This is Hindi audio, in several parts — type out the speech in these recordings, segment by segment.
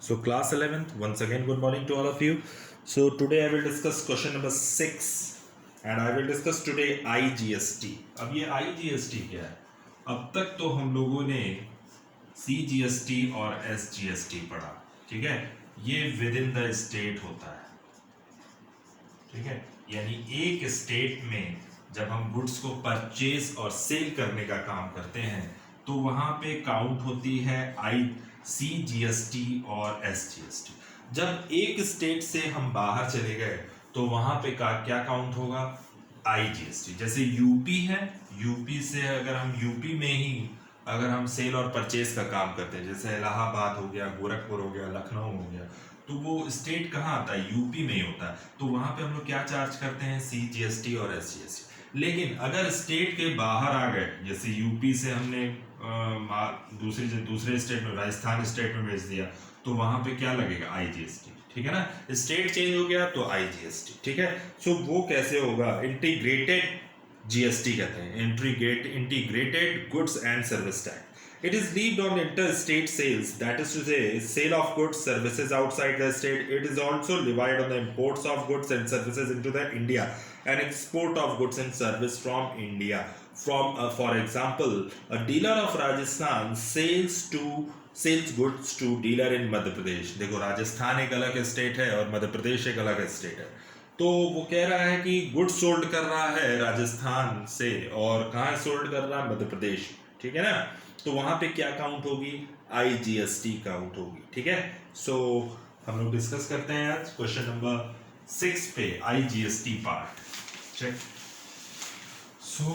So class 11th, once again good morning to all of you. So today I will discuss question number 6 and I will discuss today IGST. अब ये IGST क्या है? अब तक तो हम लोगों ने CGST और SGST पढ़ा, ठीक है? ये विद इन द स्टेट होता है, ठीक है? यानी एक स्टेट में जब हम गुड्स को परचेज और सेल करने का काम करते हैं तो वहां पे काउंट होती है CGST और SGST। जब एक स्टेट से हम बाहर चले गए तो वहां पे क्या काउंट होगा? IGST। जैसे यूपी है, यूपी से अगर हम यूपी में ही अगर हम सेल और परचेज का काम करते हैं, जैसे इलाहाबाद हो गया, गोरखपुर हो गया, लखनऊ हो गया, तो वो स्टेट कहाँ आता है? यूपी में ही होता है। तो वहां पे हम लोग क्या चार्ज करते हैं? CGST और SGST। लेकिन अगर स्टेट के बाहर आ गए, जैसे यूपी से हमने दूसरे स्टेट में, राजस्थान स्टेट में भेज दिया, तो वहां पे क्या लगेगा? IGST, ठीक है ना? स्टेट चेंज हो गया तो IGST, ठीक है? सो वो कैसे होगा? इंटीग्रेटेड GST कहते हैं, integrated goods and service tax. It is levied on interstate sales, that is to say, sale of goods, services outside the state. It is also levied on the imports of goods and services into the India and export of goods and service from India. For example, a dealer of Rajasthan sells goods to dealer in Madhya Pradesh. देखो, राजस्थान एक अलग स्टेट है और मध्य प्रदेश एक अलग स्टेट है। तो वो कह रहा है कि गुड्स सोल्ड कर रहा है राजस्थान से और कहाँ सोल्ड कर रहा है? मध्य प्रदेश, ठीक है ना? तो वहां पे क्या काउंट होगी? IGST काउंट होगी, ठीक है? सो हम लोग डिस्कस करते हैं आज क्वेश्चन नंबर 6 पे IGST part. Check. So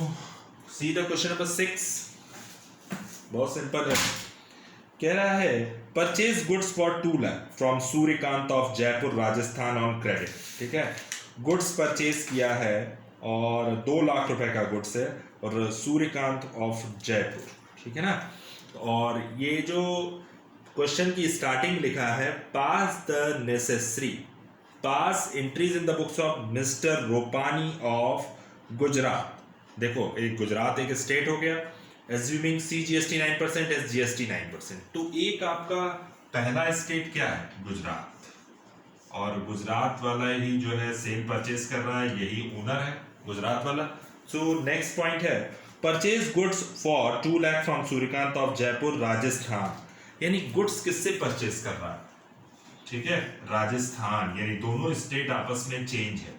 see the question number 6, बहुत सिंपल है। कह रहा है purchase goods for 2 lakh from Suryakant of Jaipur Rajasthan on credit, ठीक है? गुड्स परचेज किया है और 2 लाख रुपए का गुड्स है और सूर्यकांत ऑफ जयपुर, ठीक है ना? और ये जो क्वेश्चन की स्टार्टिंग लिखा है, pass entries in the books of mister Ropani of Gujarat. देखो, एक गुजरात एक स्टेट हो गया, एज्यूमिंग CGST 9%, SGST 9%। तो एक आपका पहला स्टेट क्या है? गुजरात। और गुजरात वाला ही जो है सेल परचेज कर रहा है, यही ओनर है गुजरात वाला। सो नेक्स्ट पॉइंट है purchase goods for 2 lakh from Suryakant of Jaipur Rajasthan. यानी गुड्स किससे परचेज कर रहा है? ठीक है, राजस्थान। यानी दोनों स्टेट आपस में चेंज है,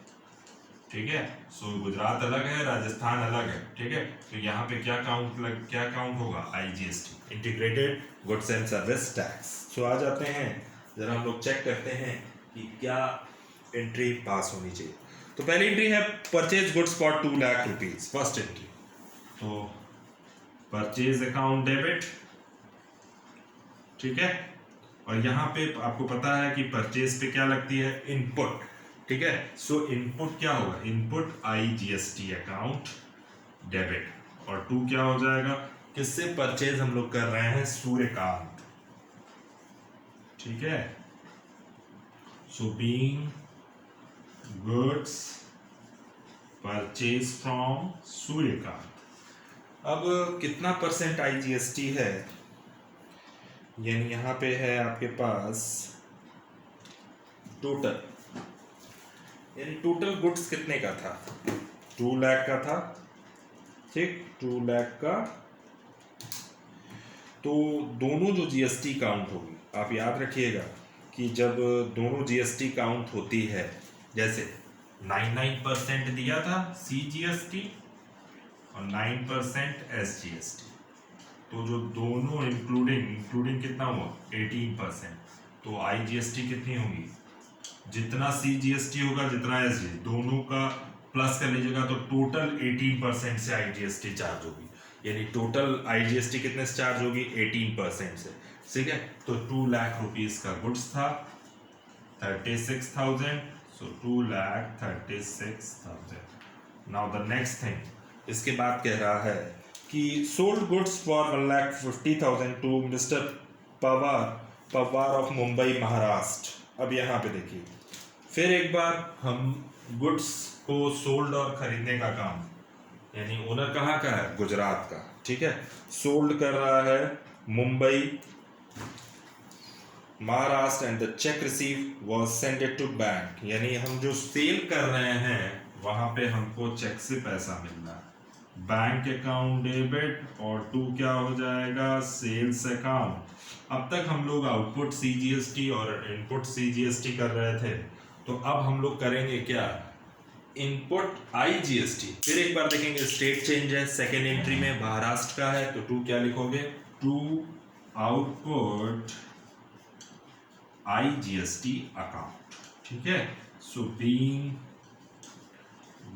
ठीक है? सो गुजरात अलग है, राजस्थान अलग है, ठीक है? तो यहाँ पे क्या काउंट होगा? IGST, integrated goods and service tax. So आ जाते हैं, जरा हम लोग चेक करते हैं कि क्या एंट्री पास होनी चाहिए। तो पहली एंट्री है purchase goods for 2 lakh rupees, first entry. तो परचेज अकाउंट डेबिट, ठीक है? और यहाँ पे आपको पता है कि परचेज पे क्या लगती है? इनपुट, ठीक है? सो इनपुट क्या होगा? Input IGST account debit. और 2 क्या हो जाएगा? किससे परचेज हम लोग कर रहे हैं? सूर्यकांत, ठीक है? So being goods purchase from Suryakant. अब कितना परसेंट IGST है? यानी यहाँ पे है आपके पास टोटल, यानी टोटल गुड्स कितने का था? 2 लाख का था, ठीक? 2 लाख का। तो दोनों जो GST काउंट होगी, आप याद रखिएगा कि जब दोनों GST काउंट होती है, जैसे 99% दिया था CGST और 9% SGST, तो जो दोनों इंक्लूडिंग कितना हुआ? 18%। तो IGST कितनी होगी? जितना CGST होगा जितना SGST, दोनों का प्लस कर लीजिएगा तो टोटल 18% से IGST चार्ज होगी। यानी टोटल IGST कितने से चार्ज होगी? 18% से, ठीक है? तो 2 लाख रुपीज का गुड्स था, 36,000। सो 2,36,000। नाउ द नेक्स्ट थिंग, इसके बाद कह रहा है कि sold goods for 1,50,000 to mister Pawar of Mumbai Maharashtra. अब यहाँ पे देखिए, फिर एक बार हम गुड्स को सोल्ड और खरीदने का काम, यानी ओनर कहाँ का है? गुजरात का, ठीक है? सोल्ड कर रहा है Mumbai Maharashtra and the cheque receive was sended to bank, यानी हम जो सेल कर रहे हैं वहां पे हमको चेक से पैसा मिलना है। बैंक अकाउंट डेबिट और टू क्या हो जाएगा, सेल्स अकाउंट। अब तक हम लोग आउटपुट सीजीएसटी और इनपुट सीजीएसटी कर रहे थे, तो अब हम लोग करेंगे क्या, इनपुट आईजीएसटी। फिर एक बार देखेंगे, स्टेट चेंज है, सेकेंड एंट्री में महाराष्ट्र का है, तो टू क्या लिखोगे, टू आउटपुट आईजीएसटी अकाउंट, ठीक है। So being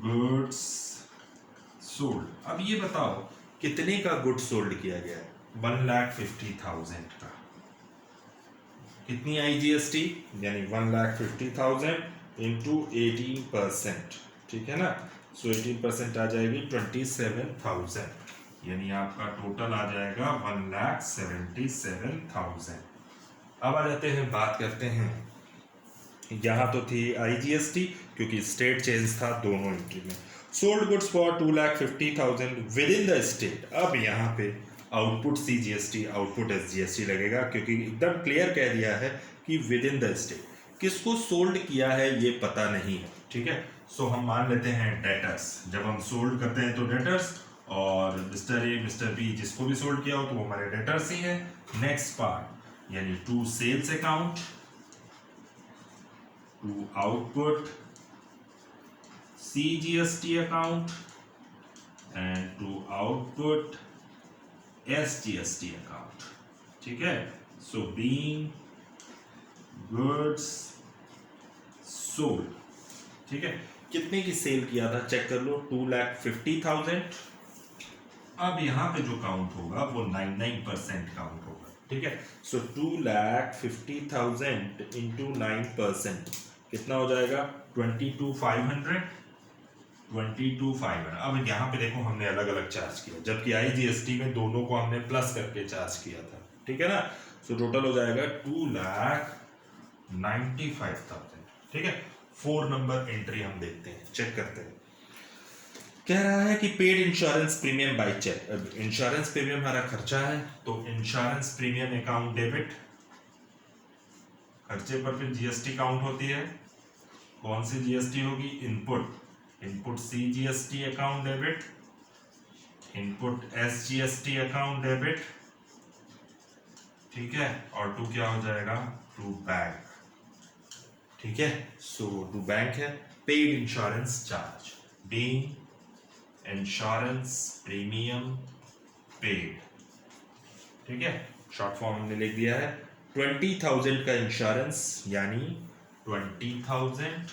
goods sold. अब ये बताओ कितने का गुड सोल्ड किया गया है, 1,50,000 का। कितनी आई जीएसटी, यानी 1,50,000 इंटू 18%, ठीक है ना। सो 18% आ जाएगी 27,000, यानी आपका टोटल आ जाएगा 1,77,000। अब आ जाते हैं, बात करते हैं, यहाँ तो थी आईजीएसटी क्योंकि स्टेट चेंज था दोनों एंट्री में। Sold goods for 2,50,000 with in the state. अब यहाँ पे आउटपुट सीजीएसटी आउटपुट एसजीएसटी लगेगा क्योंकि एकदम क्लियर कह दिया है कि विद इन द स्टेट। किसको सोल्ड किया है ये पता नहीं है, ठीक है। सो हम मान लेते हैं डेटर्स, जब हम सोल्ड करते हैं तो डेटर्स, और मिस्टर ए मिस्टर बी जिसको भी सोल्ड किया हो तो वो हमारे डेटर्स ही है। नेक्स्ट पार्ट यानी to sales account, to output CGST account and to output SGST account, ठीक है। So being goods sold, ठीक है। कितने की सेल किया था चेक कर लो, 2,50,000। अब यहाँ पे जो काउंट होगा वो 99% काउंट होगा, ठीक है। सो 2,50,000 इंटू 9% कितना हो जाएगा, 22,500। 22,500। अब यहाँ पे देखो हमने अलग अलग चार्ज किया, जबकि आईजीएसटी में दोनों को हमने प्लस करके चार्ज किया था, ठीक है ना। सो टोटल हो जाएगा 2,95,000, ठीक है। 4 नंबर एंट्री हम देखते हैं, चेक करते हैं। कह रहा है कि paid insurance premium by cheque. Insurance premium हमारा खर्चा है, तो इंश्योरेंस प्रीमियम अकाउंट डेबिट, खर्चे पर फिर जीएसटी काउंट होती है। कौन सी जीएसटी होगी, input CGST account debit, input SGST account debit, ठीक है। और टू क्या हो जाएगा, टू बैंक, ठीक है। सो टू बैंक है paid insurance charge, being insurance premium paid, ठीक है। शॉर्ट फॉर्म हमने लिख दिया है। 20,000 का इंश्योरेंस यानी 20,000,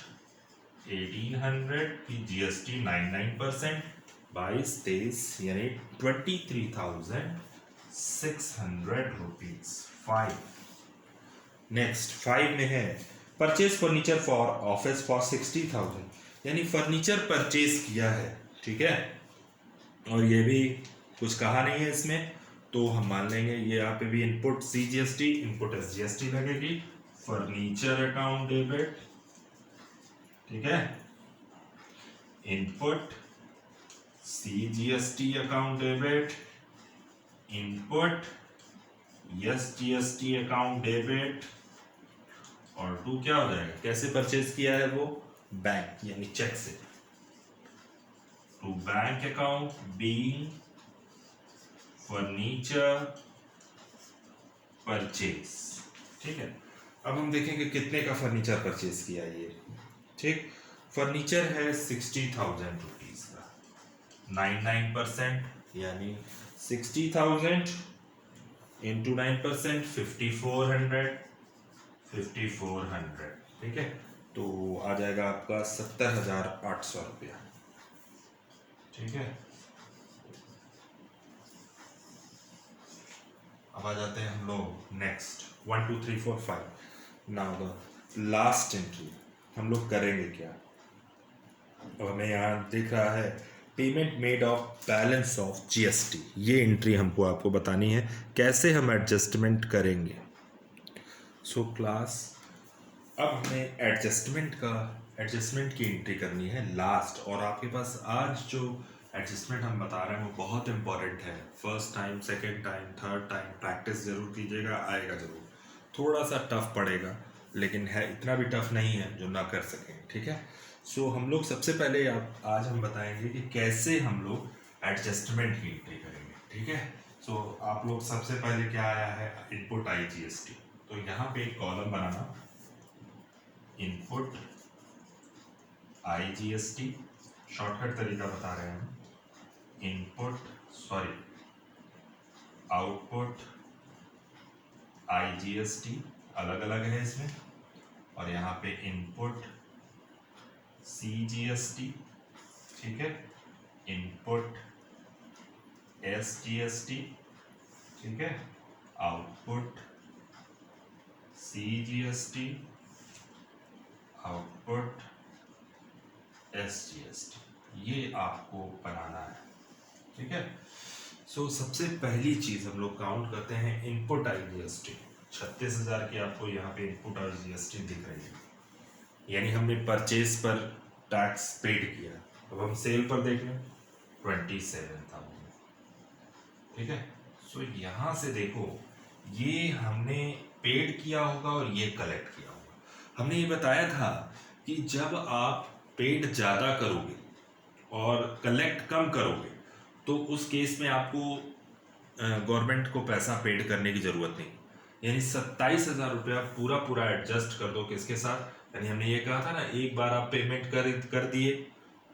1,800 की जीएसटी 99%, 22 यानी 23,600 रुपीज। 5 नेक्स्ट 5 में है purchase furniture for office for 60,000, यानी फर्नीचर परचेज किया है, ठीक है। और ये भी कुछ कहा नहीं है इसमें, तो हम मान लेंगे ये यहाँ पे भी इनपुट सीजीएसटी इनपुट एसजीएसटी लगेगी। फर्नीचर अकाउंट डेबिट, ठीक है, input CGST account debit, input SGST account debit, और टू क्या हो जाएगा, कैसे परचेज किया है वो, बैंक यानी चेक से। To bank account being furniture purchase, ठीक है। अब हम देखेंगे कितने का फर्नीचर परचेज किया ये, ठीक। फर्नीचर है 60,000 रुपीज का, 99% यानी 60,000 इंटू 9% 5,400, ठीक है। तो आ जाएगा आपका 70,800 रुपया, ठीक है। अब आ जाते हैं हम लोग next 1 2 3 4 5। Now the last entry हम लोग करेंगे क्या, अब हमें यहाँ दिख रहा है payment made of balance of GST. ये एंट्री हमको आपको बतानी है कैसे हम एडजस्टमेंट करेंगे। सो क्लास अब हमें एडजस्टमेंट की एंट्री करनी है लास्ट, और आपके पास आज जो एडजस्टमेंट हम बता रहे हैं वो बहुत इंपॉर्टेंट है। First time, second time, third time practice जरूर कीजिएगा, आएगा जरूर। थोड़ा सा टफ पड़ेगा, लेकिन है इतना भी टफ नहीं है जो ना कर सकें, ठीक है। सो हम लोग सबसे पहले आज हम बताएंगे कि कैसे हम लोग एडजस्टमेंट की एंट्री करेंगे, ठीक है। सो आप लोग सबसे पहले क्या आया है, इनपुट IGST। तो यहाँ पे एक कॉलम बनाना, इनपुट IGST, शॉर्टकट तरीका बता रहे हैं हम, आउटपुट IGST अलग अलग है इसमें, और यहाँ पे इनपुट CGST, ठीक है, इनपुट SGST, ठीक है, आउटपुट CGST, आउटपुट SGST, ये आपको बनाना है, ठीक है। सो सबसे पहली चीज हम लोग काउंट करते हैं इनपुट IGST। 36,000 की आपको यहाँ पे इनपुट IGST दिख रही है, यानी हमने परचेज पर टैक्स पेड किया। अब हम सेल पर देख लें, 27,000, ठीक है। सो यहाँ से देखो, ये हमने पेड किया होगा और ये कलेक्ट किया होगा। हमने ये बताया था कि जब आप पेड ज़्यादा करोगे और कलेक्ट कम करोगे तो उस केस में आपको गवर्नमेंट को पैसा पेड करने की ज़रूरत नहीं, यानी 27,000 रुपया पूरा पूरा एडजस्ट कर दो किसके साथ, यानी हमने ये कहा था ना, एक बार आप पेमेंट कर दिए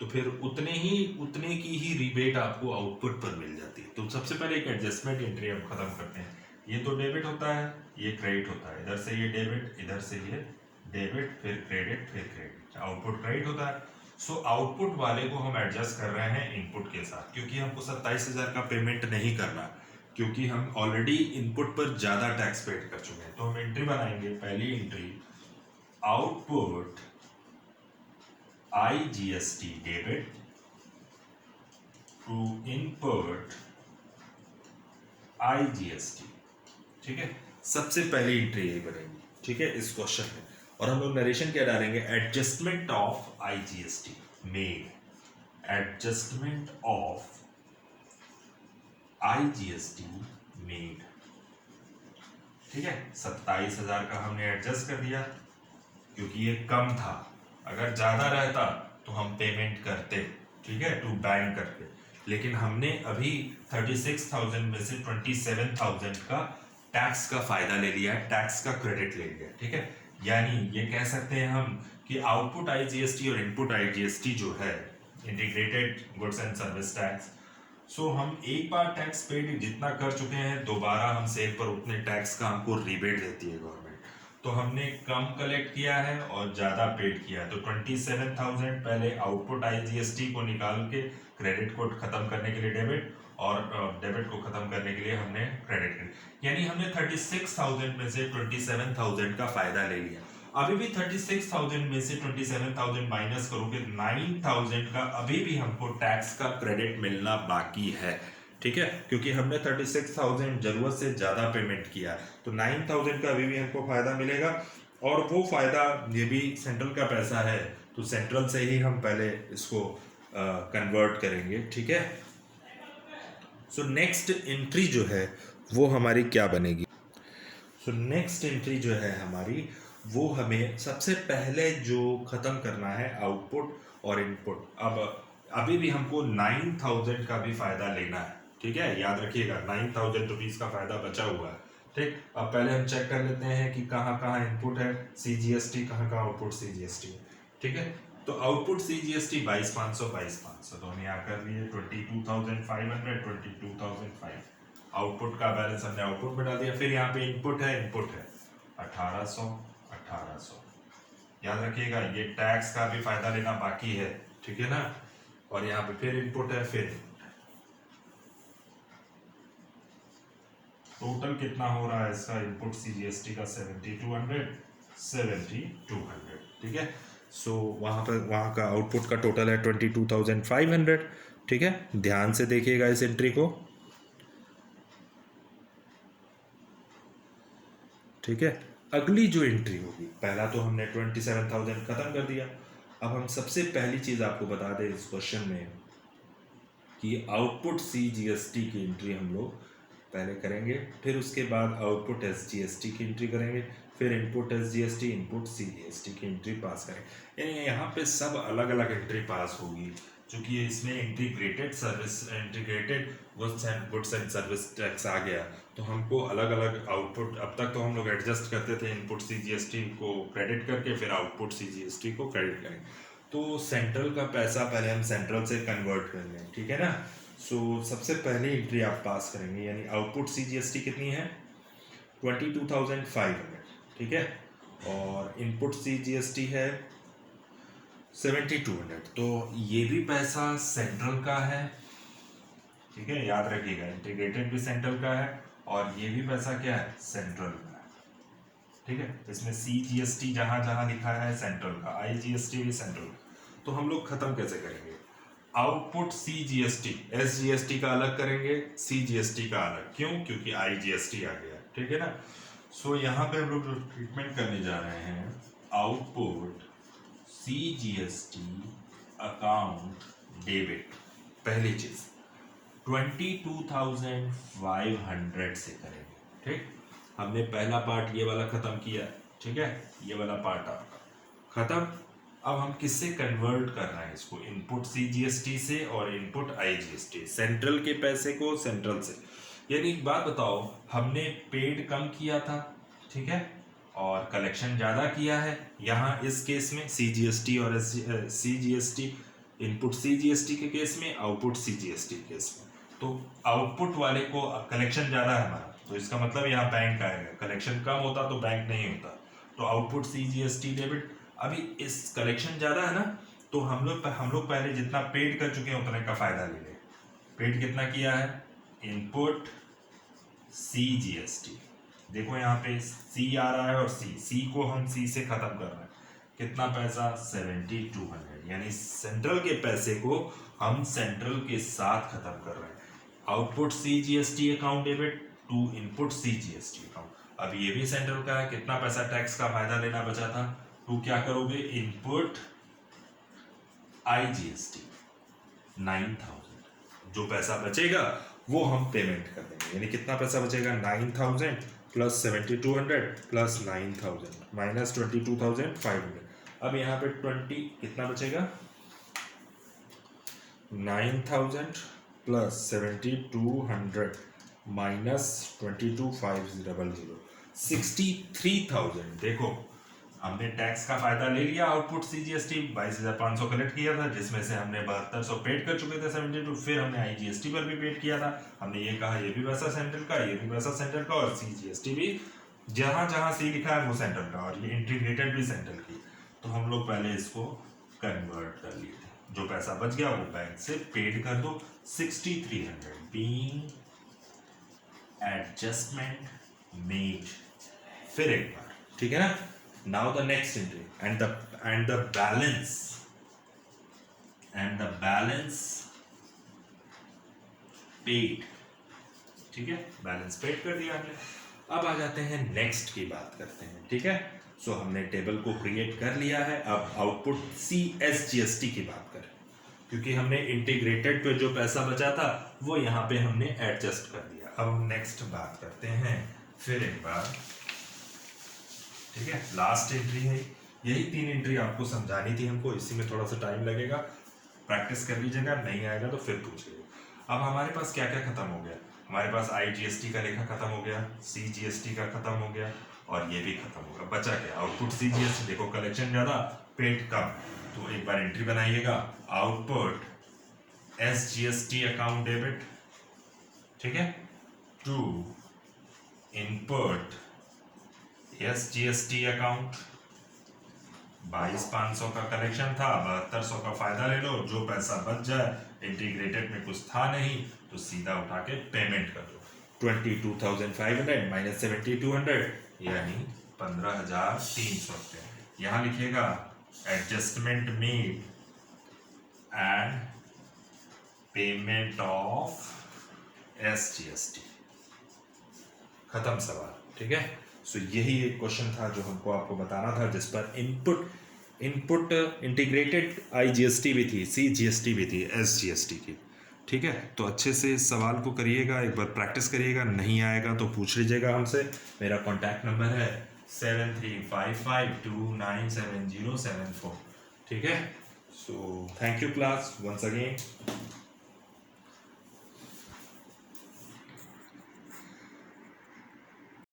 तो फिर उतने की ही रिबेट आपको आउटपुट पर मिल जाती है। तो सबसे पहले एक एडजस्टमेंट एंट्री हम खत्म करते हैं। ये तो डेबिट होता है, ये क्रेडिट होता है, इधर से ये डेबिट, इधर से ये डेबिट, फिर क्रेडिट, आउटपुट क्रेडिट होता है। सो आउटपुट वाले को हम एडजस्ट कर रहे हैं इनपुट के साथ, क्योंकि हमको 27,000 का पेमेंट नहीं करना, क्योंकि हम ऑलरेडी इनपुट पर ज़्यादा टैक्स पेड कर चुके हैं। तो हम एंट्री बनाएंगे, पहली entry output IGST debit to input IGST, ठीक है। सबसे पहली एंट्री यही बनेगी, ठीक है, इस क्वेश्चन में। और हम लोग नरेशन क्या डालेंगे, adjustment of IGST made, adjustment of IGST made, ठीक है। 27,000 का हमने एडजस्ट कर दिया, क्योंकि ये कम था, अगर ज़्यादा रहता तो हम पेमेंट करते, ठीक है, टू बैंक करते, लेकिन हमने अभी 36,000 में से 27,000 का टैक्स का फायदा ले लिया है, टैक्स का क्रेडिट ले लिया, ठीक है। यानी ये कह सकते हैं हम कि आउटपुट IGST और इनपुट IGST जो है, integrated goods and service tax, so हम एक बार टैक्स पेड जितना कर चुके हैं, दोबारा हम सेल पर उतने टैक्स का हमको रिबेट देती है गवर्नमेंट। तो हमने कम कलेक्ट किया है और ज़्यादा पेड किया है, तो 27,000 पहले आउटपुट IGST को निकाल के क्रेडिट को ख़त्म करने के लिए डेबिट, और डेबिट को ख़त्म करने के लिए हमने क्रेडिट, यानी हमने 36,000 में से 27,000 का फ़ायदा ले लिया। अभी भी 36,000 में से 27,000 माइनस करोगे, 9,000 का अभी भी हमको टैक्स का क्रेडिट मिलना बाकी है, ठीक है, क्योंकि हमने 36,000 जरूरत से ज़्यादा पेमेंट किया, तो 9,000 का अभी भी हमको फ़ायदा मिलेगा। और वो फ़ायदा, ये भी सेंट्रल का पैसा है, तो सेंट्रल से ही हम पहले इसको कन्वर्ट करेंगे, ठीक है। सो नेक्स्ट एंट्री जो है वो हमारी क्या बनेगी, सो नेक्स्ट एंट्री जो है हमारी, वो हमें सबसे पहले जो ख़त्म करना है आउटपुट और इनपुट। अब अभी भी हमको 9,000 का भी फ़ायदा लेना है, ठीक है, याद रखिएगा 9,000 रुपीज़ का फ़ायदा बचा हुआ है, ठीक। अब पहले हम चेक कर लेते हैं कि कहाँ कहाँ इनपुट है CGST, कहाँ कहाँ आउटपुट CGST है, ठीक है। तो आउटपुट CGST 22,500, तो हम यहाँ कर लिए 22,500, 22,500, आउटपुट का बैलेंस हमने आउटपुट में डाल दिया। फिर यहाँ पे इनपुट है 1800, याद रखिएगा ये टैक्स का भी फायदा लेना बाकी है, ठीक है ना। और यहाँ पे फिर इनपुट है, फिर टोटल कितना हो रहा है इसका इनपुट CGST का 7,200, ठीक है। सो वहाँ का आउटपुट का टोटल है 22,500, ठीक है। ध्यान से देखिएगा इस एंट्री को, ठीक है। अगली जो एंट्री होगी, पहला तो हमने 27,000 खत्म कर दिया। अब हम सबसे पहली चीज़ आपको बता दें इस क्वेश्चन में कि आउटपुट CGST की एंट्री हम लोग पहले करेंगे, फिर उसके बाद आउटपुट SGST की एंट्री करेंगे, फिर इनपुट SGST, इनपुट CGST की एंट्री पास करेंगे। यानी यहाँ पे सब अलग अलग एंट्री पास होगी, क्योंकि इसमें integrated goods and service tax आ गया, तो हमको अलग अलग आउटपुट, अब तक तो हम लोग एडजस्ट करते थे इनपुट CGST को क्रेडिट करके, फिर आउटपुट CGST को क्रेडिट करेंगे। तो सेंट्रल का पैसा पहले हम सेंट्रल से कन्वर्ट कर लें, ठीक है ना। सो सबसे पहली एंट्री आप पास करेंगे, यानी आउटपुट CGST कितनी है 22,500, ठीक है, और इनपुट CGST है 7,200। तो ये भी पैसा सेंट्रल का है, ठीक है, याद रखिएगा, इंटीग्रेटेड भी सेंट्रल का है और ये भी पैसा क्या है सेंट्रल का है, ठीक है। इसमें CGST जहां जहां लिखा है सेंट्रल का, IGST भी सेंट्रल का। तो हम लोग खत्म कैसे करेंगे, आउटपुट CGST SGST का अलग करेंगे, CGST का अलग, क्यों, क्योंकि IGST आ गया, ठीक है ना। सो यहाँ पे हम लोग जो ट्रीटमेंट करने जा रहे हैं, आउटपुट CGST अकाउंट डेबिट, पहली चीज 22,500 से करेंगे, ठीक। हमने पहला पार्ट ये वाला खत्म किया, ठीक है, ये वाला पार्ट आपका खत्म। अब हम किससे कन्वर्ट कर रहे हैं इसको, इनपुट CGST से और इनपुट IGST, सेंट्रल के पैसे को सेंट्रल से। यानी एक बात बताओ, हमने पेड कम किया था, ठीक है, और कलेक्शन ज़्यादा किया है, यहाँ इस केस में CGST और CGST, इनपुट CGST के केस में, आउटपुट CGST के केस में। तो आउटपुट वाले को कलेक्शन ज़्यादा है हमारा, तो इसका मतलब यहाँ बैंक आएगा, कलेक्शन कम होता तो बैंक नहीं होता, तो आउटपुट CGST डेबिट। अभी इस कलेक्शन ज़्यादा है ना, तो हम लोग पहले जितना पेड कर चुके हैं उतने का फायदा ले लें। पेड कितना किया है, इनपुट CGST, देखो यहाँ पे C आ रहा है और C को हम C से खत्म कर रहे हैं, कितना पैसा 7,200, यानी सेंट्रल के पैसे को हम सेंट्रल के साथ खत्म कर रहे हैं। Output CGST account debit to input CGST account. अब ये भी सेंट्रल का है, कितना पैसा टैक्स का फायदा लेना बचा था, तो क्या करोगे, इनपुट IGST 9,000, जो पैसा बचेगा वो हम पेमेंट कर देंगे, यानी कितना पैसा बचेगा 9,000 प्लस 7,200 प्लस 9,000 माइनस 22,500। अब यहाँ पे 20 कितना बचेगा, 9,000 प्लस 7,200 माइनस 22,500, 63,000। देखो हमने टैक्स का फायदा ले लिया, आउटपुट CGST 22,500 कलेक्ट किया था, जिसमें से हमने 7200 पेड कर चुके थे 72, फिर हमने IGST पर भी पेड किया था। हमने ये कहा ये भी पैसा सेंट्रल का, ये भी पैसा सेंट्रल का, और CGST भी जहां जहां C लिखा है वो सेंट्रल का, और ये इंटीग्रेटेड भी सेंट्रल की। तो हम लोग पहले इसको कन्वर्ट कर लिए थे, जो पैसा बच गया वो बैंक से पेड कर दो, 6,300 बीइंग एडजस्टमेंट मेड। फिर एक बार, ठीक है ना। Now the next entry and the balance paid, ठीक है, बैलेंस पेड कर दिया हमने। अब आ जाते हैं नेक्स्ट की बात करते हैं, ठीक है। सो हमने टेबल को क्रिएट कर लिया है, अब आउटपुट CSGST की बात करें, क्योंकि हमने इंटीग्रेटेड पे जो पैसा बचा था वो यहाँ पे हमने एडजस्ट कर दिया। अब हम नेक्स्ट बात करते हैं फिर एक बार, ठीक है, लास्ट एंट्री है, यही 3 एंट्री आपको समझानी थी हमको, इसी में थोड़ा सा टाइम लगेगा, प्रैक्टिस कर लीजिएगा, नहीं आएगा तो फिर पूछिएगा। अब हमारे पास क्या क्या खत्म हो गया, हमारे पास IGST का लेखा खत्म हो गया, CGST का खत्म हो गया, और ये भी खत्म हो गया, बचा क्या, आउटपुट CGST। देखो कलेक्शन ज़्यादा पेड कम, तो एक बार एंट्री बनाइएगा, आउटपुट SGST अकाउंट डेबिट, ठीक है, टू इनपुट SGST अकाउंट। 22,500 का कलेक्शन था, 7200 का फायदा ले लो, जो पैसा बच जाए, इंटीग्रेटेड में कुछ था नहीं तो सीधा उठा के पेमेंट कर दो, 22,500 माइनस 7,200 यानी 15,300 रुपये। यहाँ लिखिएगा adjustment made and payment of SGST, खत्म सवाल, ठीक है। सो यही एक क्वेश्चन था जो हमको आपको बताना था, जिस पर इनपुट इंटीग्रेटेड IGST भी थी, CGST भी थी, SGST की, ठीक है, तो अच्छे से इस सवाल को करिएगा, एक बार प्रैक्टिस करिएगा, नहीं आएगा तो पूछ लीजिएगा हमसे। मेरा कॉन्टैक्ट नंबर है 7355297074। ठीक है, so thank you class once again.